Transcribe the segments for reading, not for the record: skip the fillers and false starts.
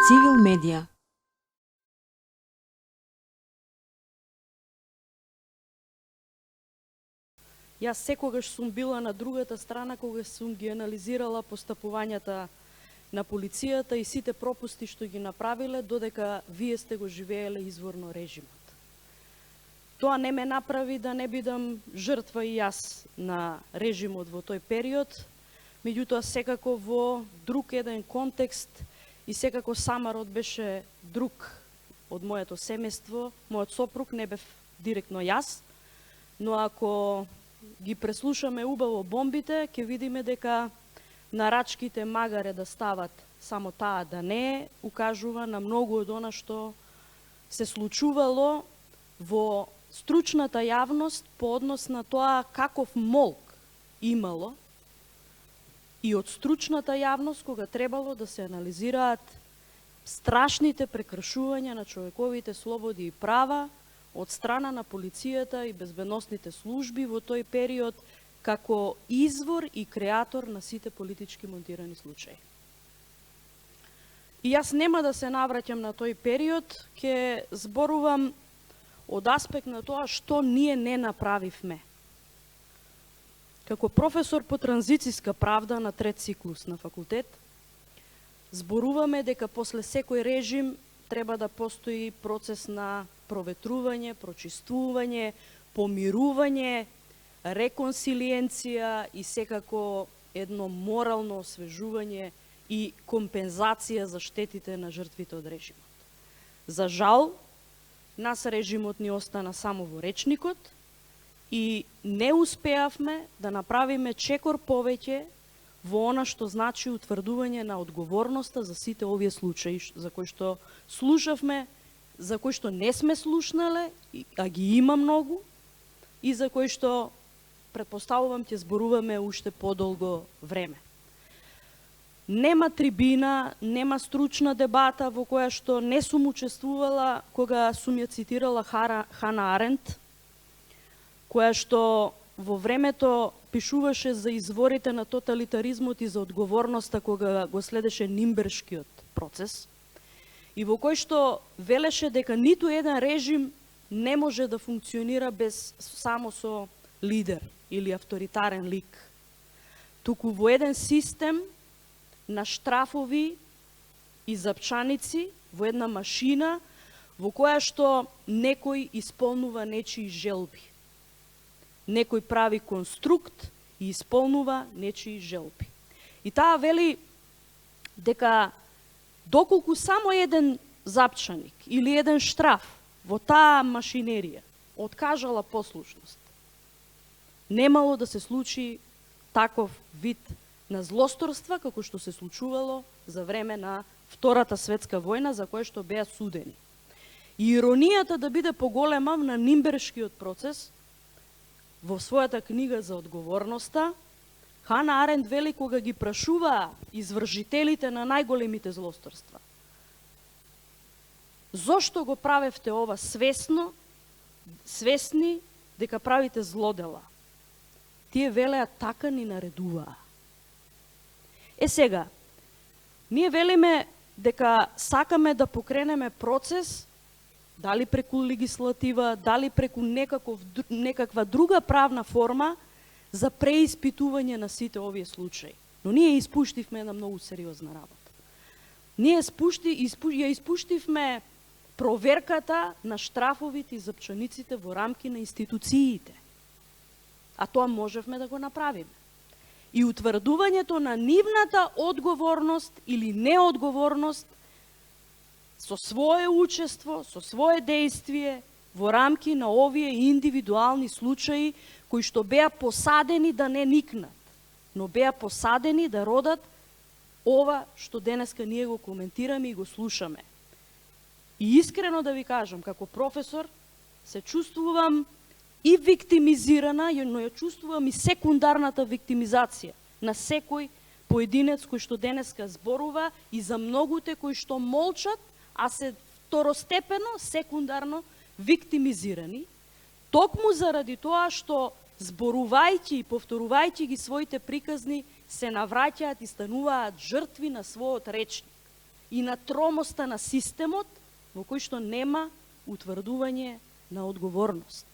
Цивил медија. Јас секогаш сум била на другата страна кога сум ги анализирала постапувањата на полицијата и сите пропусти што ги направиле додека вие сте го живееле изворно режимот. Тоа не ме направи да не бидам жртва и јас на режимот во тој период, меѓутоа секако во друг еден контекст и секако Самарот беше друг од моето семејство. Мојот сопруг не бев директно јас, но ако ги преслушаме убаво бомбите, ќе видиме дека нарачките магаре да стават само таа да не укажува на многу од она што се случувало во стручната јавност по однос на тоа каков молк имало и од стручната јавност кога требало да се анализираат страшните прекршувања на човековите слободи и права од страна на полицијата и безбедносните служби во тој период како извор и креатор на сите политички монтирани случаи. И јас нема да се навраќам на тој период, ќе зборувам од аспект на тоа што ние не направивме. Како професор по транзицијска правда на трет циклус на факултет, зборуваме дека после секој режим треба да постои процес на проветрување, прочистување, помирување, реконсилиенција и секако едно морално освежување и компензација за штетите на жртвите од режимот. За жал, нас режимот ни остана само во речникот и не успеавме да направиме чекор повеќе во она што значи утврдување на одговорноста за сите овие случаи за кои што слушавме, за кои што не сме слушнале, а ги има многу, и за кои што, претпоставувам, ќе зборуваме уште подолго време. Нема трибина, нема стручна дебата во која што не сум учествувала кога сум ја цитирала Хана Арендт, која што во времето пишуваше за изворите на тоталитаризмот и за одговорноста кога го следеше Нимбершкиот процес, и во кој што велеше дека ниту еден режим не може да функционира без само со лидер или авторитарен лик, туку во еден систем на штрафови и запчаници, во една машина во која што некој исполнува нечии желби. Некој прави конструкт и исполнува нечии желби. И таа вели дека доколку само еден запчаник или еден штраф во таа машинерија откажала послушност, немало да се случи таков вид на злосторства како што се случувало за време на Втората светска војна, за кое што беа судени. И иронијата да биде поголема на Нимбершкиот процес, во својата книга за одговорноста, Хана Арендт вели кога ги прашуваа извршителите на најголемите злосторства: зошто го правевте ова свесни дека правите злодела? Тие велеа: така ни наредуваа. Сега, ние велиме дека сакаме да покренеме процес, дали преку легислатива, дали преку некаква друга правна форма, за преиспитување на сите овие случаи. Но ние испуштивме една многу сериозна работа. Ние ја испуштивме проверката на штрафовите и запчаниците во рамки на институциите. А тоа можевме да го направиме. И утврдувањето на нивната одговорност или неодговорност со свое учество, со свое дејствие во рамки на овие индивидуални случаи кои што беа посадени да не никнат, но беа посадени да родат ова што денеска ние го коментираме и го слушаме. И искрено да ви кажам, како професор, се чувствувам и виктимизирана, но ја чувствувам и секундарната виктимизација на секој поединец кој што денеска зборува и за многуте кои што молчат, а се второстепено, секундарно виктимизирани, токму заради тоа што зборувајќи и повторувајќи ги своите приказни, се навраќаат и стануваат жртви на својот речник. и на тромоста на системот во кој што нема утврдување на одговорност.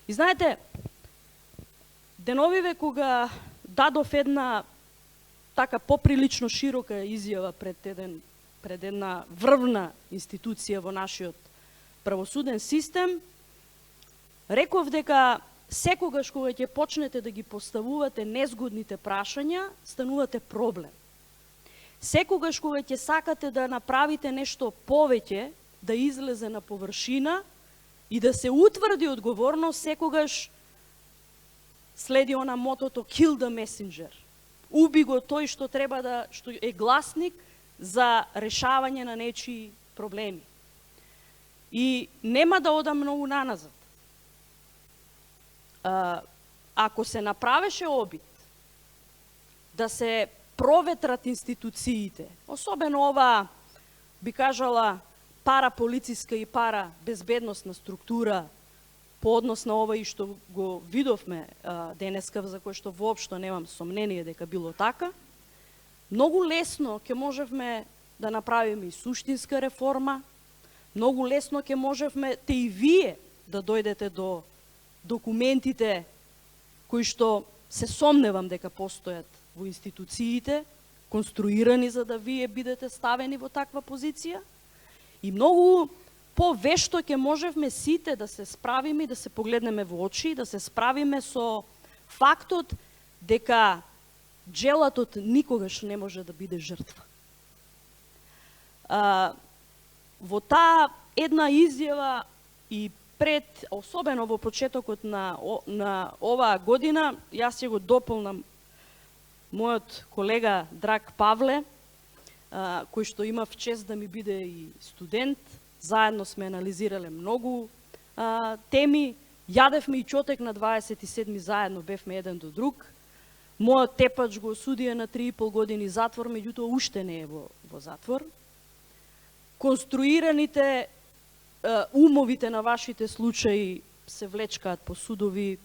И знаете, деновиве кога дадов една така поприлично широка изјава пред една врвна институција во нашиот правосуден систем, реков дека секогаш кога ќе почнете да ги поставувате незгодните прашања, станувате проблем. Секогаш кога ќе сакате да направите нешто повеќе, да излезе на површина и да се утврди одговорност, секогаш следи она мотото kill the messenger. Уби го тој што треба што е гласник за решавање на нечии проблеми. И нема да одам многу наназад. Ако се направеше обид да се проветрат институциите, особено ова, би кажала, параполициска и парабезбедносна структура, по однос на ова и што го видовме денеска, за кој што воопшто немам сомнение дека било така, многу лесно ќе можевме да направиме и суштинска реформа, многу лесно ќе можевме и вие да дојдете до документите кои што се сомневам дека постојат во институциите, конструирани за да вие бидете ставени во таква позиција, и многу повешто ќе можевме сите да се справиме и да се погледнеме во очи, да се справиме со фактот дека джелатот никогаш не може да биде жртва. Во таа една изјава и особено во почетокот на оваа година, јас ќе го дополнам мојот колега драг Павле, кој што имав чест да ми биде и студент. Заедно сме анализирале многу теми, јадевме и чотек на 27 заедно, бевме еден до друг. Мојот тепач го осудија на 3,5 години затвор, меѓутоа уште не е во затвор. Конструираните умовите на вашите случаи се влечкаат по судови,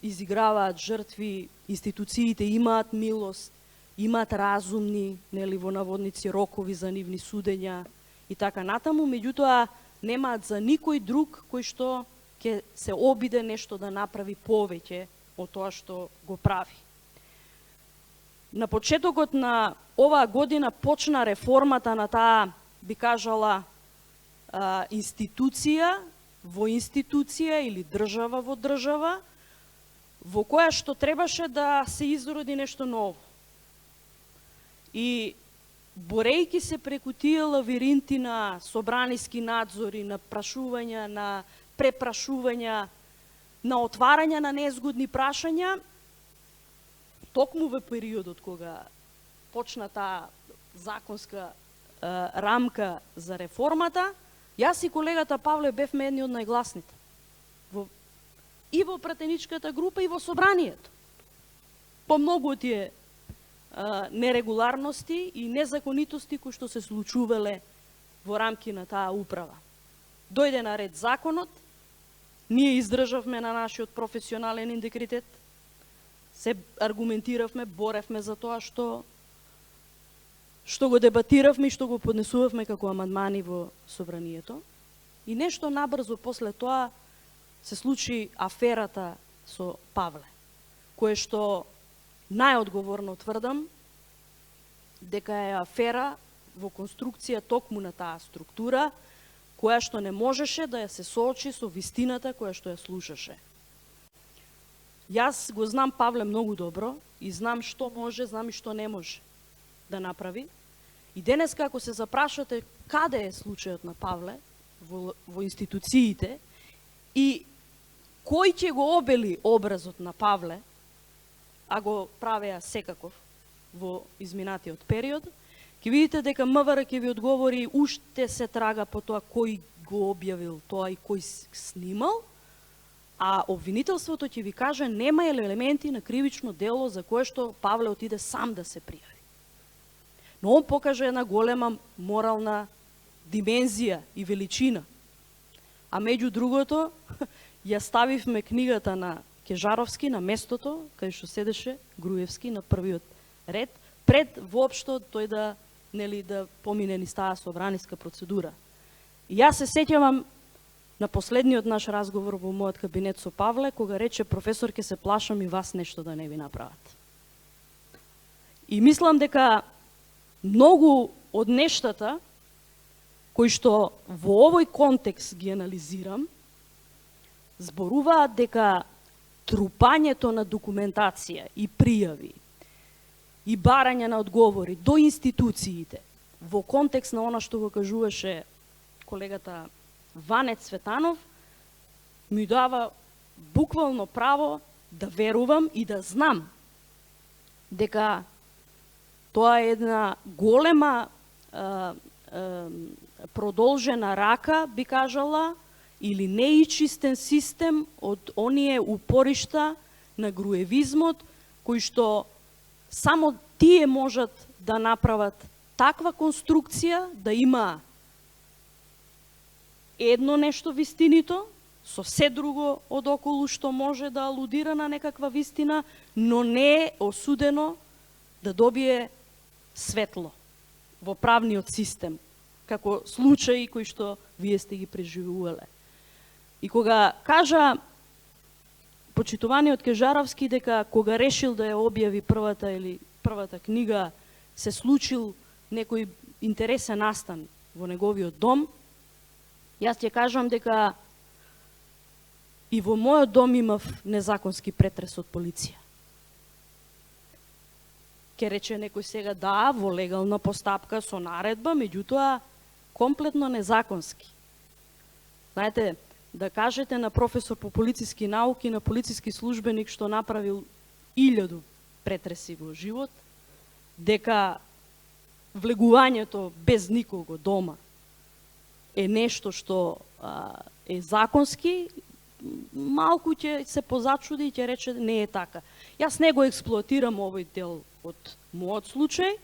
изиграваат жртви, институциите имаат милост, имаат разумни, нели во наводници, рокови за нивни судења и така натаму, меѓутоа немаат за никој друг кој што ќе се обиде нешто да направи повеќе од тоа што го прави. На почетокот на оваа година почна реформата на таа, би кажала, институција во институција или држава во држава, во која што требаше да се изроди нешто ново. И борејќи се преку тие лавиринти на собраниски надзори, на прашувања, на препрашувања, на отварање на незгодни прашања, токму во периодот кога почна таа законска рамка за реформата, јас и колегата Павле бевме едни од најгласните. И во пратеничката група, и во собранието. По многу од тие нерегуларности и незаконитости кои што се случувале во рамки на таа управа. Дојде на ред законот, ние издржавме на нашиот професионален интегритет, се аргументиравме, боревме за тоа што го дебатиравме и што го поднесувавме како амандмани во собранието. И нешто набрзо после тоа се случи аферата со Павле, кое што најодговорно тврдам дека е афера во конструкција токму на таа структура, која што не можеше да ја се соочи со вистината која што ја слушаше. Јас го знам Павле многу добро и знам што може, знам и што не може да направи. И денес, ако се запрашате каде е случајот на Павле во институциите и кој ќе го обели образот на Павле, а го правеа секаков во изминатиот период, ќе видите дека МВР ќе ви одговори уште се трага по тоа кој го објавил тоа и кој снимал, а обвинителството ќе ви каже нема елементи на кривично дело за кое што Павле отиде сам да се пријави. Но он покаже една голема морална димензија и величина. А меѓу другото, ја ставивме книгата на Кежаровски на местото кај што седеше Груевски на првиот ред, пред воопшто тој да нели да помине низ таа собраниска процедура. И јас се сеќавам на последниот наш разговор во мојот кабинет со Павле, кога рече професор, ке се плашам и вас нешто да не ви направат. И мислам дека многу од нештата кои што во овој контекст ги анализирам, зборуваат дека трупањето на документација и пријави и барање на одговори до институциите во контекст на она што го кажуваше колегата Ване Цветанов, ми дава буквално право да верувам и да знам дека тоа е една голема продолжена рака, би кажала, или неичистен систем од оние упоришта на груевизмот, кои што само тие можат да направат таква конструкција, да има едно нешто вистинито, со се друго од околу што може да алудира на некаква вистина, но не е осудено да добие светло во правниот систем, како случаи кои што вие сте ги преживувале. И кога кажа почитуваниот Кежаровски дека кога решил да ја објави првата книга, се случил некој интересен настан во неговиот дом, јас ќе кажам дека и во мојот дом имав незаконски претрес од полиција. Ке рече некој сега да, во легална постапка со наредба, меѓутоа комплетно незаконски. Знаете, да кажете на професор по полициски науки, на полициски службеник што направил 1000 претреси во живот, дека влегувањето без никого дома е нешто што е законски, малку ќе се позачуди и ќе рече не е така. Јас не го експлоатирам овој дел од мојот случај,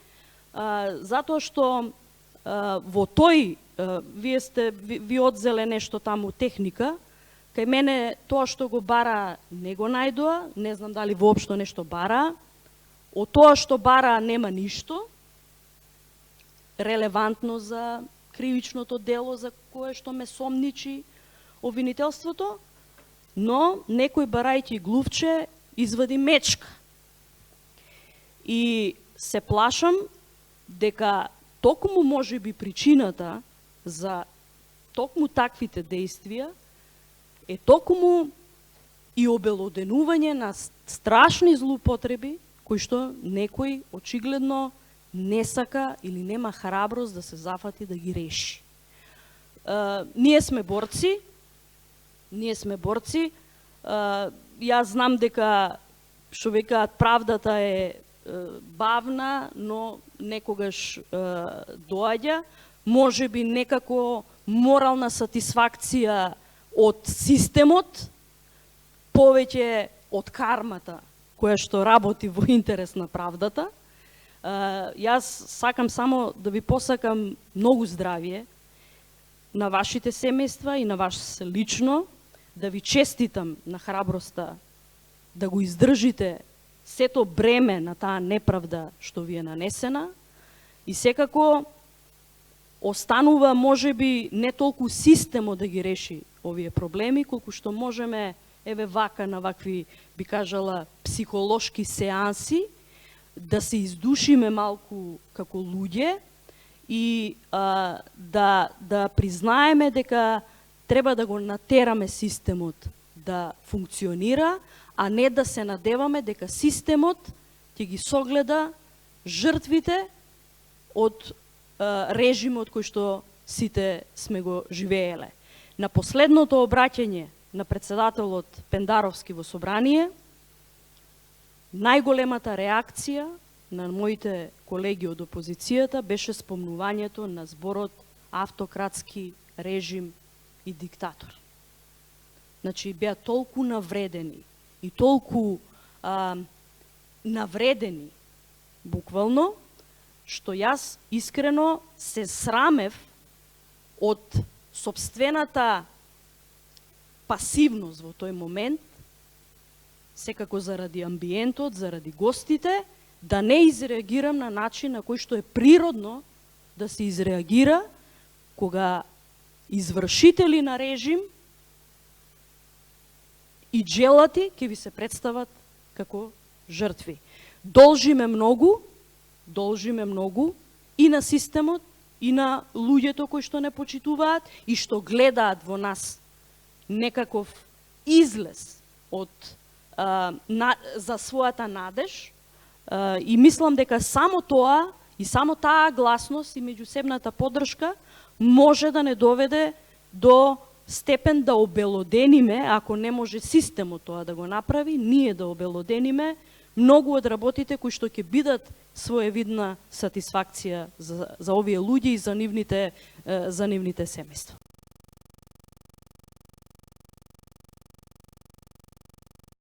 затоа што во тој ви одзеле нешто таму техника, кај мене тоа што го бара не го најдоа, не знам дали воопшто нешто бара, од тоа што бара нема ништо релевантно за кривичното дело за кое што ме сомничи обвинителството, но некој барајќи глувче извади мечка. И се плашам дека токму може би причината за токму таквите действија е токму и обелоденување на страшни злоупотреби кои што некој очигледно не сака или нема храброст да се зафати да ги реши. Ние сме борци. Јас знам дека што викаат правдата е бавна, но некогаш доаѓа. Може би некако морална сатисфакција од системот, повеќе од кармата која што работи во интерес на правдата. Јас сакам само да ви посакам многу здравје на вашите семејства и на вас лично, да ви честитам на храброста да го издржите сето бреме на таа неправда што ви е нанесена и секако останува можеби не толку системот да ги реши овие проблеми, колку што можеме еве вака на вакви, би кажала, психолошки сеанси, да се издушиме малку како луѓе и да признаеме дека треба да го натераме системот да функционира, а не да се надеваме дека системот ќе ги согледа жртвите од режимот кој што сите сме го живееле. На последното обраќање на председателот Пендаровски во собрание, најголемата реакција на моите колеги од опозицијата беше спомнувањето на зборот автократски режим и диктатор. Значи, беа толку навредени и толку навредени, буквално, што јас искрено се срамев од сопствената пасивност во тој момент, секако заради амбиентот, заради гостите, да не изреагирам на начин на кој што е природно да се изреагира кога извршители на режим и джелати ќе ви се представат како жртви. Должиме многу и на системот, и на луѓето кои што не почитуваат и што гледаат во нас некаков излез за својата надеж, и мислам дека само тоа и само таа гласност и меѓусебната поддршка може да не доведе до степен да обелодениме, ако не може системот тоа да го направи, ние да обелодениме многу од работите кои што ќе бидат своевидна сатисфакција за овие луѓе и за нивните семејства.